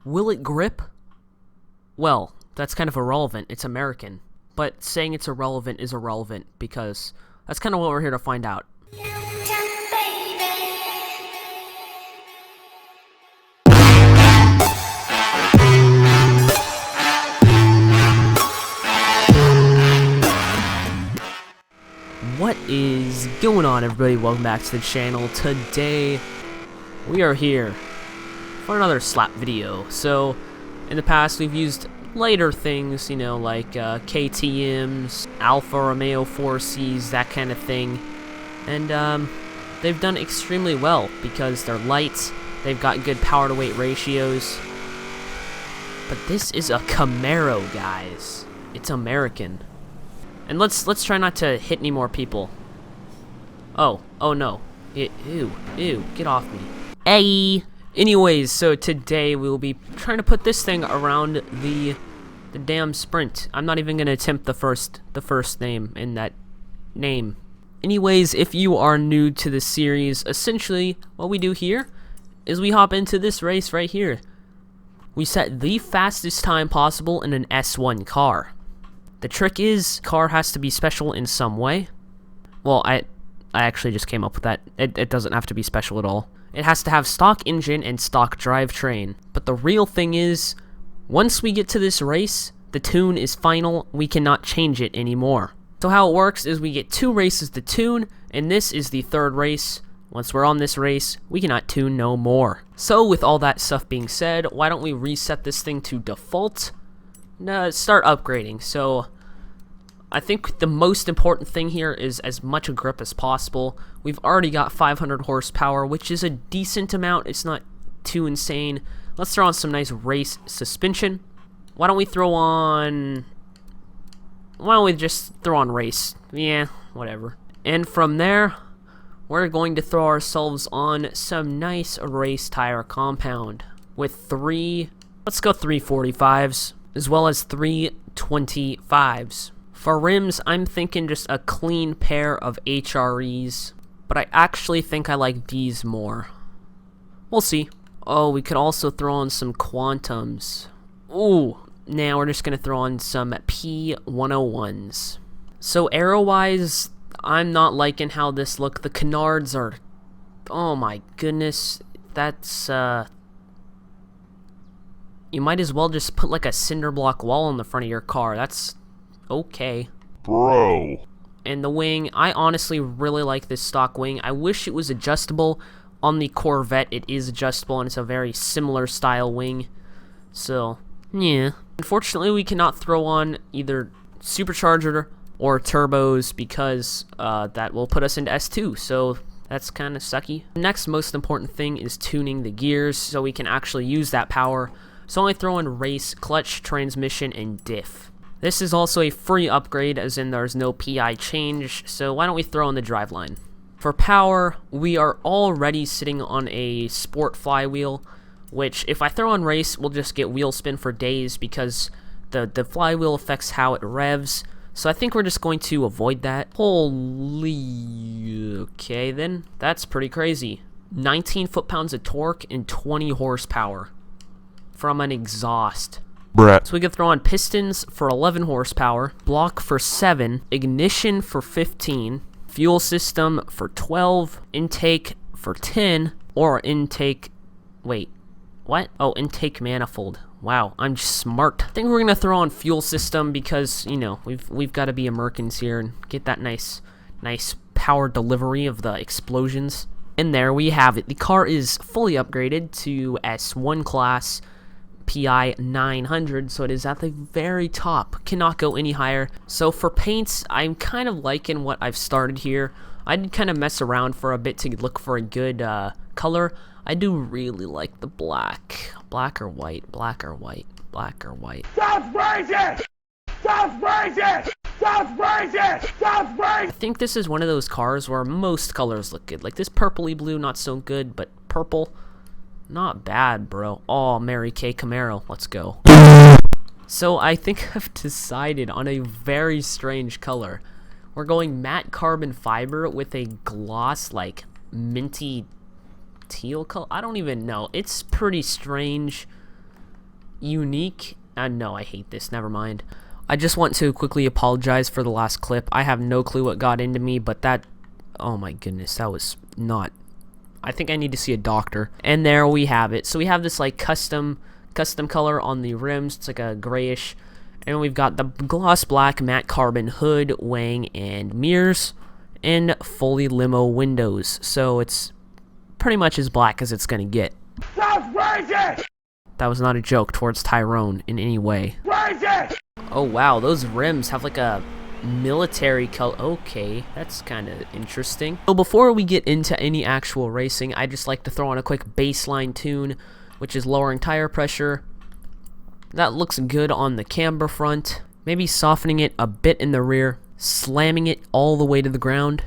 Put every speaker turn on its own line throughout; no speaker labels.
Will it grip? Well, that's kind of irrelevant. It's American. But saying it's irrelevant is irrelevant because that's kind of what we're here to find out. What is going on, everybody? Welcome back to the channel. Today we are here for another S1-LAP video. So in the past we've used later things, you know, like KTMs, Alfa Romeo 4Cs, that kind of thing, and they've done extremely well because they're light, they've got good power to weight ratios. But this is a Camaro, guys. It's American. And let's try not to hit any more people. Oh no. Ew, get off me. Hey! Anyways, so today we will be trying to put this thing around the damn sprint. I'm not even gonna attempt the first name in that name. Anyways, if you are new to the series, essentially what we do here is we hop into this race right here. We set the fastest time possible in an S1 car. The trick is, car has to be special in some way. Well, I actually just came up with that. It doesn't have to be special at all. It has to have stock engine and stock drivetrain. But the real thing is, once we get to this race, the tune is final. We cannot change it anymore. So how it works is we get 2 races to tune, and this is the 3rd race. Once we're on this race, we cannot tune no more. So with all that stuff being said, why don't we reset this thing to default? Start upgrading. So I think the most important thing here is as much grip as possible. We've already got 500 horsepower, which is a decent amount. It's not too insane. Let's throw on some nice race suspension. Why don't we just throw on race? Yeah, whatever. And from there, we're going to throw ourselves on some nice race tire compound with let's go 345s, as well as 325s. For rims, I'm thinking just a clean pair of HREs, but I actually think I like these more. We'll see. Oh, we could also throw on some Quantums. Ooh, now we're just going to throw on some P101s. So aero-wise, I'm not liking how this look. The canards are... Oh my goodness, that's... You might as well just put like a cinder block wall in the front of your car. That's... okay.
Bro.
And the wing, I honestly really like this stock wing. I wish it was adjustable. On the Corvette, it is adjustable, and it's a very similar style wing. So, yeah. Unfortunately, we cannot throw on either supercharger or turbos because that will put us into S2, so that's kind of sucky. Next most important thing is tuning the gears so we can actually use that power. So only throw in race, clutch, transmission, and diff. This is also a free upgrade, as in there's no PI change, so why don't we throw in the driveline. For power, we are already sitting on a sport flywheel, which if I throw on race, we'll just get wheel spin for days because the flywheel affects how it revs. So I think we're just going to avoid that. Holy... okay then, that's pretty crazy. 19 foot-pounds of torque and 20 horsepower from an exhaust.
Bruh.
So we could throw on pistons for 11 horsepower, block for 7, ignition for 15, fuel system for 12, intake for 10, or intake... wait, what? Oh, intake manifold. Wow, I'm just smart. I think we're gonna throw on fuel system because, you know, we've got to be Americans here and get that nice power delivery of the explosions. And there we have it. The car is fully upgraded to S1 class. PI 900, so it is at the very top, cannot go any higher. So for paints, I'm kind of liking what I've started here. I did kind of mess around for a bit to look for a good color. I do really like the black or white, black or white.
Sounds racist! Sounds racist! Sounds racist! Sounds racist!
I think this is one of those cars where most colors look good. Like this purpley blue, not so good, but purple, not bad, bro. Oh, Mary Kay Camaro. Let's go. So I think I've decided on a very strange color. We're going matte carbon fiber with a gloss, like, minty teal color. I don't even know. It's pretty strange. unique. No, I hate this. Never mind. I just want to quickly apologize for the last clip. I have no clue what got into me, but that... Oh my goodness, that was not... I think I need to see a doctor. And there we have it. So we have this like custom color on the rims. It's like a grayish. And we've got the gloss black matte carbon hood, wing, and mirrors. And fully limo windows. So it's pretty much as black as it's gonna get.
Sounds crazy!
That was not a joke towards Tyrone in any way.
Crazy!
Oh wow, those rims have like a military color. Okay, that's kind of interesting. So before we get into any actual racing, I just like to throw on a quick baseline tune, which is lowering tire pressure. That looks good on the camber front. Maybe softening it a bit in the rear, slamming it all the way to the ground,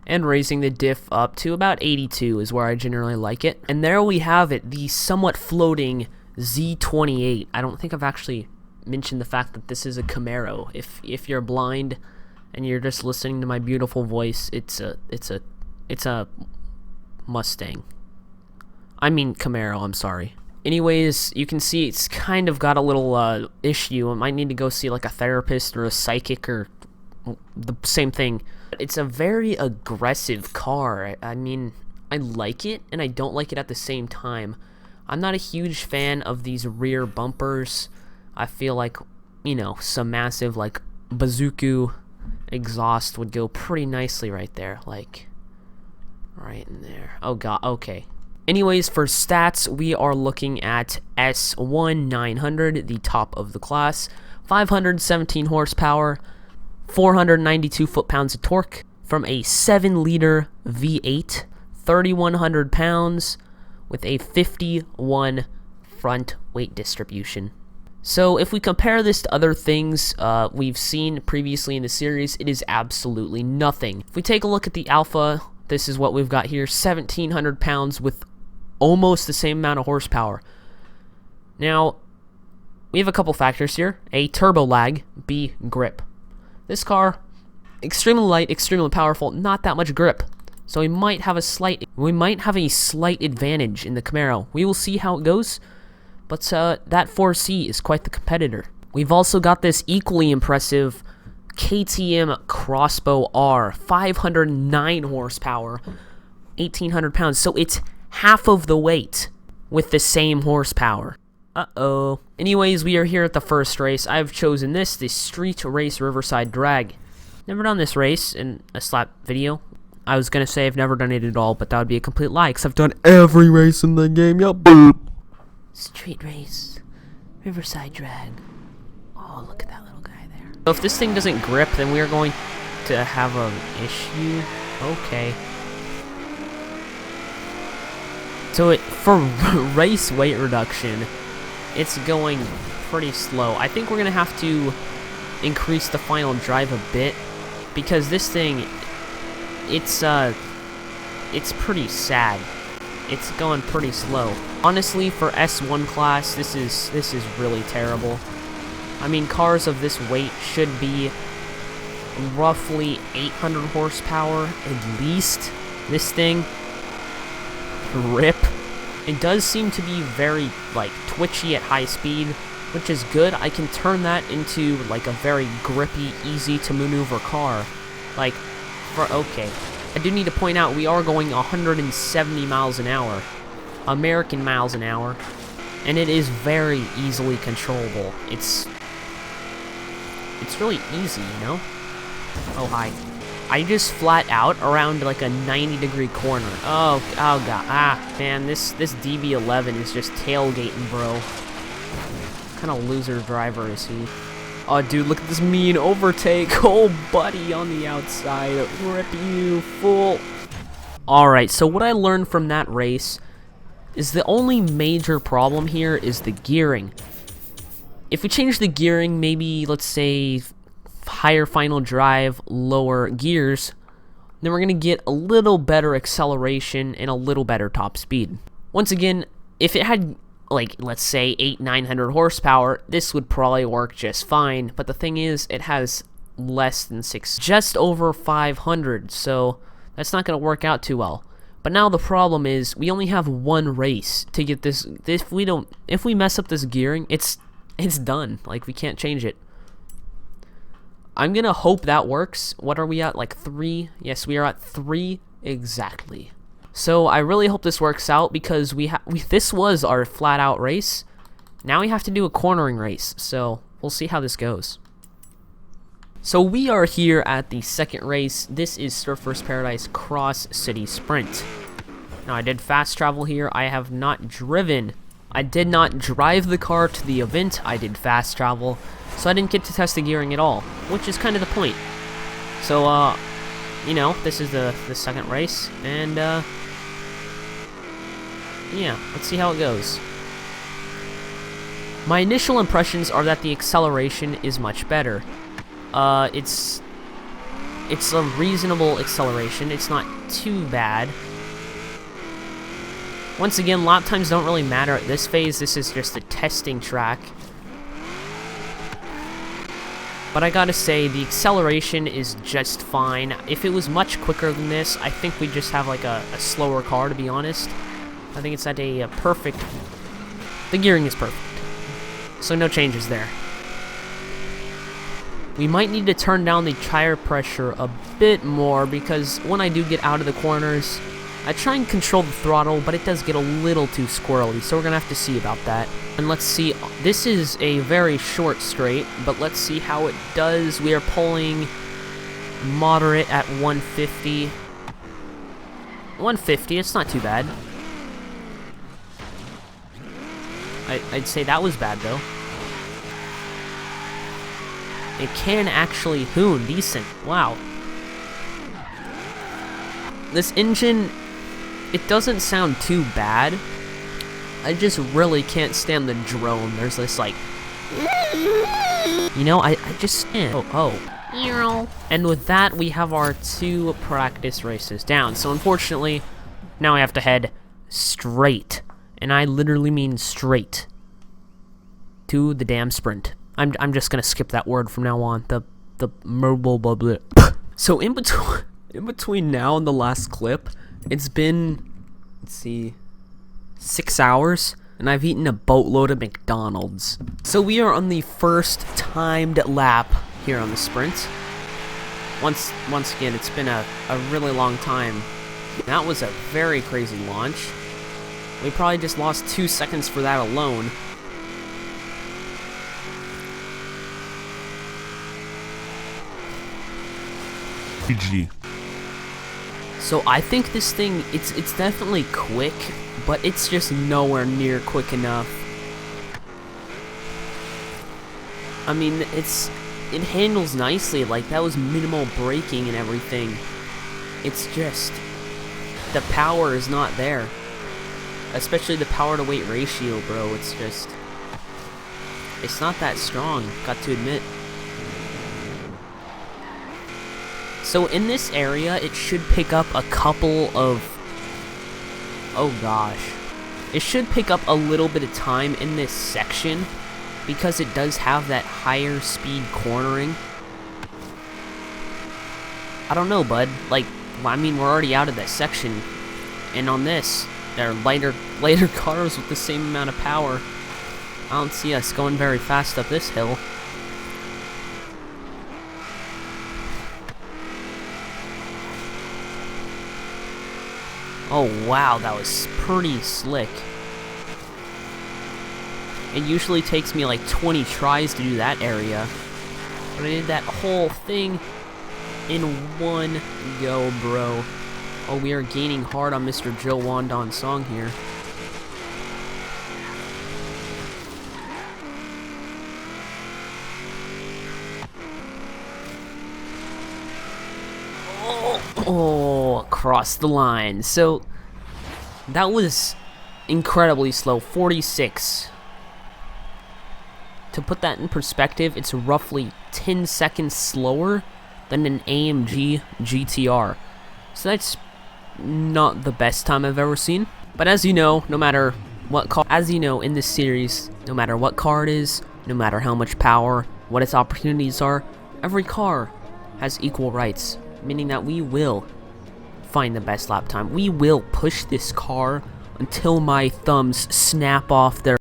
and raising the diff up to about 82 is where I generally like it. And there we have it, the somewhat floating Z28. I don't think I've actually mentioned the fact that this is a Camaro. If you're blind and you're just listening to my beautiful voice, it's a Mustang. I mean Camaro, I'm sorry. Anyways, you can see it's kind of got a little issue. I might need to go see like a therapist or a psychic or the same thing. It's a very aggressive car. I mean, I like it and I don't like it at the same time. I'm not a huge fan of these rear bumpers. I feel like, you know, some massive like bazooka exhaust would go pretty nicely right there, like right in there. Oh god, okay. Anyways, for stats, we are looking at S1-900, the top of the class, 517 horsepower, 492 foot-pounds of torque from a 7-liter V8, 3,100 pounds with a 51 front weight distribution. So if we compare this to other things we've seen previously in the series, it is absolutely nothing. If we take a look at the Alpha, this is what we've got here, 1,700 pounds with almost the same amount of horsepower. Now, we have a couple factors here. A, turbo lag. B, grip. This car, extremely light, extremely powerful, not that much grip. So we might have a slight advantage in the Camaro. We will see how it goes. But that 4C is quite the competitor. We've also got this equally impressive KTM Crossbow R, 509 horsepower, 1,800 pounds. So it's half of the weight with the same horsepower. Uh-oh. Anyways, we are here at the first race. I've chosen the Street Race Riverside Drag. Never done this race in a slap video. I was gonna say I've never done it at all, but that would be a complete lie, because I've done every race in the game. Yup. Boop. Street Race Riverside Drag. Oh, look at that little guy there. So if this thing doesn't grip, then we are going to have an issue. Okay. So for race weight reduction, it's going pretty slow. I think we're gonna have to increase the final drive a bit, because this thing, it's pretty sad. It's going pretty slow. Honestly, for S1 class, this is really terrible. I mean, cars of this weight should be roughly 800 horsepower at least. This thing, rip. It does seem to be very like twitchy at high speed, which is good. I can turn that into like a very grippy, easy to maneuver car. Like, okay. I do need to point out we are going 170 miles an hour, American miles an hour, and it is very easily controllable. It's really easy, you know? Oh, hi. I just flat out around like a 90-degree corner. Oh god. Ah, man, this DB11 is just tailgating, bro. What kind of loser driver is he? Oh, dude, look at this mean overtake. Oh, buddy, on the outside. Rip you, fool. Alright, so what I learned from that race is the only major problem here is the gearing. If we change the gearing, maybe, let's say, higher final drive, lower gears, then we're going to get a little better acceleration and a little better top speed. Once again, if it had, like, let's say 800-900 horsepower, this would probably work just fine, but the thing is, it has less than 6, just over 500, so that's not going to work out too well. But now the problem is we only have one race to get this. If we mess up this gearing, it's done. Like, we can't change it. I'm gonna hope that works. What are we at? Like 3? Yes, we are at 3 exactly. So I really hope this works out, because this was our flat out race. Now we have to do a cornering race. So we'll see how this goes. So we are here at the second race. This is Surfer's Paradise Cross City Sprint. Now, I did fast travel here. I have not driven. I did not drive the car to the event. I did fast travel. So I didn't get to test the gearing at all, which is kind of the point. So, you know, this is the second race. And, yeah, let's see how it goes. My initial impressions are that the acceleration is much better. It's a reasonable acceleration. It's not too bad. Once again, lap times don't really matter at this phase. This is just a testing track. But I gotta say, the acceleration is just fine. If it was much quicker than this, I think we'd just have like a slower car, to be honest. I think it's at a perfect... The gearing is perfect. So no changes there. We might need to turn down the tire pressure a bit more, because when I do get out of the corners, I try and control the throttle, but it does get a little too squirrely, so we're going to have to see about that. And let's see, this is a very short straight, but let's see how it does. We are pulling moderate at 150. 150, it's not too bad. I'd say that was bad, though. It can actually hoon decent. Wow. This engine, it doesn't sound too bad. I just really can't stand the drone. There's this, like... You know, I just... Oh. And with that, we have our 2 practice races down. So unfortunately, now I have to head straight. And I literally mean straight. To the damn sprint. I'm just gonna skip that word from now on. The mobile blah. So in between now and the last clip, it's been, let's see, 6 hours, and I've eaten a boatload of McDonald's. So we are on the first timed lap here on the sprint. Once again, it's been a really long time. That was a very crazy launch. We probably just lost 2 seconds for that alone.
PG.
So I think this thing, it's definitely quick, but it's just nowhere near quick enough. I mean, it handles nicely, like that was minimal braking and everything. It's just, the power is not there. Especially the power to weight ratio, bro, it's just, it's not that strong, got to admit. So in this area, it should pick up a couple of... Oh gosh. It should pick up a little bit of time in this section, because it does have that higher speed cornering. I don't know, bud. Like, I mean, we're already out of that section. And on this, there are lighter cars with the same amount of power. I don't see us going very fast up this hill. Oh wow, that was pretty slick. It usually takes me like 20 tries to do that area, but I did that whole thing in one go, bro. Oh, we are gaining hard on Mr. Joe Wandon's song here. Oh, across the line. So, that was incredibly slow. 46. To put that in perspective, it's roughly 10 seconds slower than an AMG GTR. So that's not the best time I've ever seen. But as you know, no matter what car, as you know in this series, no matter what car it is, no matter how much power, what its opportunities are, every car has equal rights. Meaning that we will find the best lap time. We will push this car until my thumbs snap off their...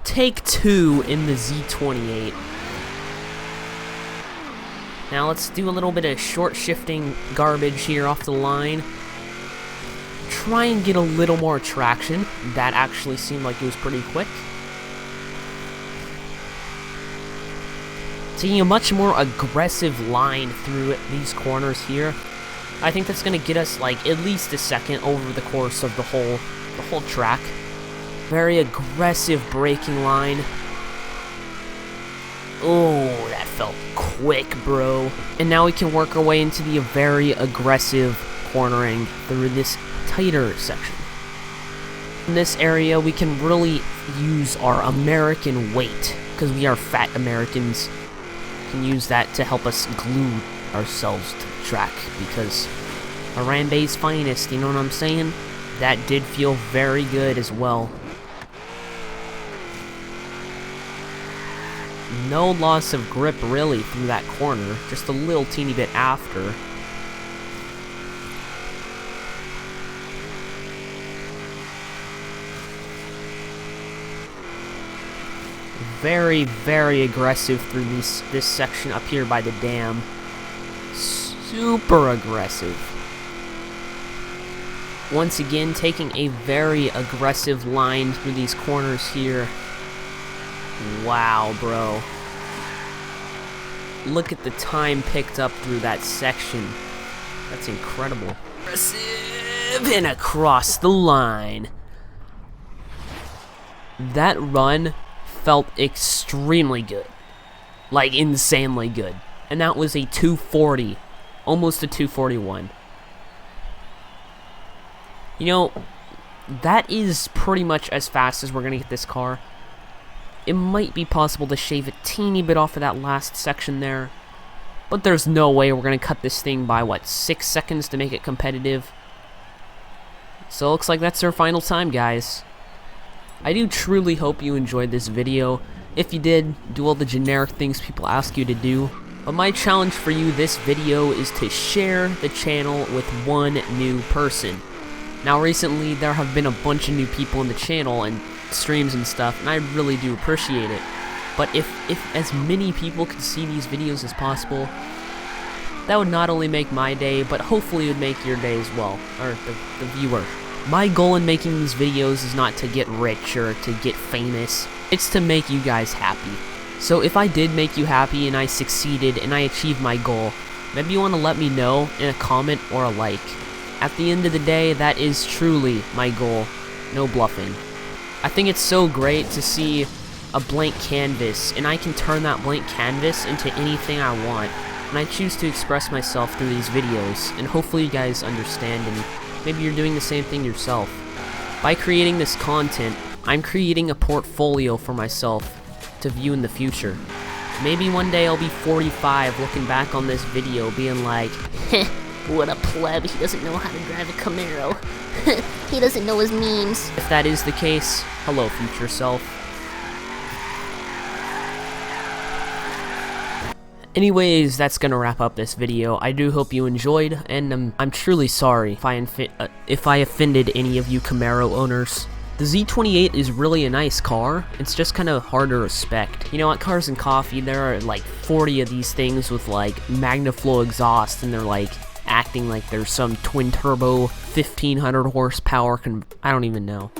Take 2 in the Z28. Now let's do a little bit of short shifting garbage here off the line. Try and get a little more traction. That actually seemed like it was pretty quick. Taking a much more aggressive line through these corners here. I think that's going to get us like at least a second over the course of the whole track. Very aggressive braking line. Oh, that felt quick, bro. And now we can work our way into the very aggressive cornering through this tighter section. In this area, we can really use our American weight, because we are fat Americans. We can use that to help us glue ourselves to the track, because Harambe's finest, you know what I'm saying? That did feel very good as well. No loss of grip really through that corner, just a little teeny bit after. Very, very aggressive through this section up here by the dam. Super aggressive. Once again, taking a very aggressive line through these corners here. Wow, bro. Look at the time picked up through that section. That's incredible. Aggressive and across the line. That run felt extremely good. Like, insanely good. And that was a 240. Almost a 241. You know, that is pretty much as fast as we're going to get this car. It might be possible to shave a teeny bit off of that last section there. But there's no way we're going to cut this thing by, what, 6 seconds to make it competitive? So it looks like that's our final time, guys. I do truly hope you enjoyed this video. If you did, do all the generic things people ask you to do. But my challenge for you this video is to share the channel with one new person. Now recently there have been a bunch of new people in the channel and streams and stuff, and I really do appreciate it. But if as many people could see these videos as possible, that would not only make my day, but hopefully it would make your day as well, or the viewer. My goal in making these videos is not to get rich or to get famous, it's to make you guys happy. So if I did make you happy and I succeeded and I achieved my goal, maybe you want to let me know in a comment or a like. At the end of the day, that is truly my goal, no bluffing. I think it's so great to see a blank canvas, and I can turn that blank canvas into anything I want, and I choose to express myself through these videos, and hopefully you guys understand, and maybe you're doing the same thing yourself. By creating this content, I'm creating a portfolio for myself to view in the future. Maybe one day I'll be 45 looking back on this video being like, heh, what a pleb, he doesn't know how to drive a Camaro. He doesn't know his memes. If that is the case, hello future self. Anyways, that's gonna wrap up this video. I do hope you enjoyed, and I'm truly sorry if I offended any of you Camaro owners. The Z28 is really a nice car, it's just kind of hard to respect. You know, at Cars and Coffee, there are like 40 of these things with like MagnaFlow exhaust, and they're like acting like there's some twin turbo 1500 horsepower I don't even know.